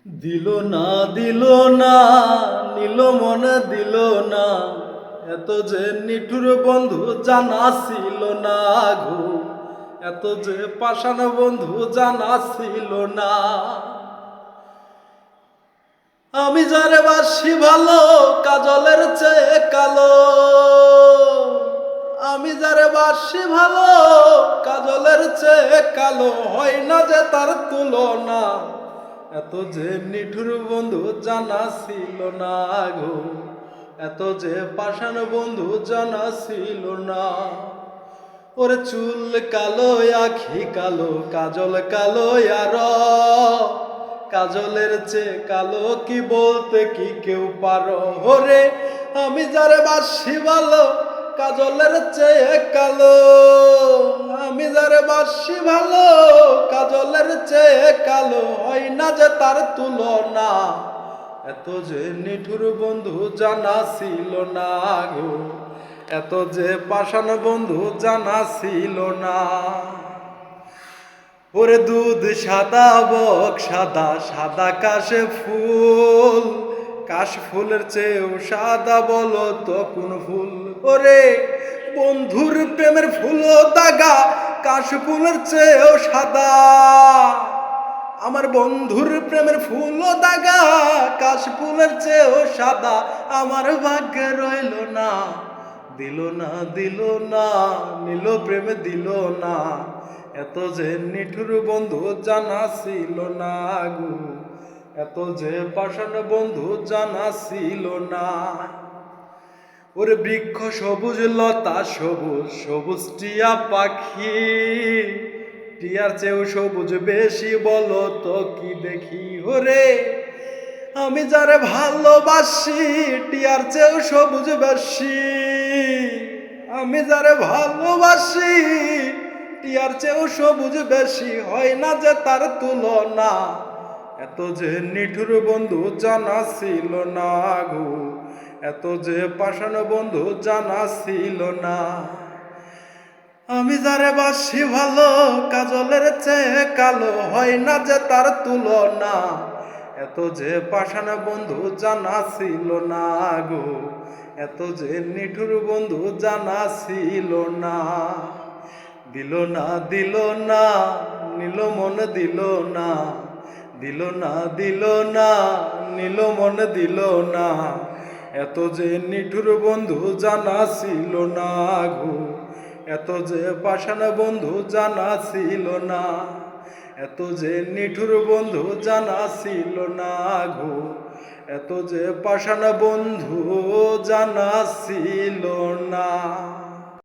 দিল না দিল না নিল মনে দিল না, এত যে নিঠুর বন্ধু জানা ছিল না গো, এত যে পাষাণ বন্ধু জানা ছিল না। আমি যারে বাসি ভালো কাজলের চেয়ে কালো, আমি যারে বাসি ভালো কাজলের চেয়ে কালো, হয় না যে তার তুলনা, এত যে নিঠুর বন্ধু জানা ছিল না গো, এত যে পাষাণ বন্ধু জানা ছিল না। ওরে চুল কালো আখি কালো কাজল কালো আর কাজলের চেয়ে কালো কি বলতে কি কেউ পারো। ওরে আমি যারে বাসি ভালো কাজলের চেয়ে কালো, আমি যারে বাসি ভালো কাজলের চেয়ে কালো, হয় না যে তার তুলনা, এত যে নিঠুর বন্ধু জানা ছিল না গো, এত যে পাষাণ বন্ধু জানা ছিল না। ওরে দুধ সাদা বক সাদা সাদা কাশে ফুল, কাশ ফুলের চেয়েও সাদা বলো তো কোন ফুল। ওরে বন্ধুর প্রেমের ফুলও দাগা, কাশ ফুলের চেয়েও সাদা, আমার বন্ধুর প্রেমের ফুলও দাগা, কাশ ফুলের চেয়েও সাদা, আমার ভাগ্যে রইল না। দিল না দিল না নিল প্রেমে দিল না, এত যে নিঠুর বন্ধু জানা ছিল না গো, এত যে পাষাণ বন্ধু জানা ছিল না। ওরে বৃক্ষ সবুজ লতা সবুজ সবুজ টিয়া পাখি, টিয়ার চেয়েও সবুজ বেশি বলো তো কি দেখি। ওরে আমি যারে ভালোবাসি টিয়ার চেয়েও সবুজ বেশি, আমি যারে ভালোবাসি টিয়ার চেয়েও সবুজ বেশি, হয় না যে তার তুলনা, এত যে নিঠুর বন্ধু জানা ছিল না গো, এত যে পাষাণ বন্ধু জানা ছিল না। আমি যারে বাসি ভালো কাজলের চেয়ে কালো, হয় না যে তার তুলনা, এত যে পাষাণ বন্ধু জানা ছিল না গো, এত যে নিঠুর বন্ধু জানা ছিল না। দিল না দিল না নিল মন দিল না, দিল না দিল না নিল মন দিল না, এত যে নিঠুর বন্ধু জানা ছিল না গো, এত যে পাষাণ বন্ধু জানা ছিল না, এত যে নিঠুর বন্ধু জানা ছিল না গো, এত যে পাষাণ বন্ধু জানা ছিল না।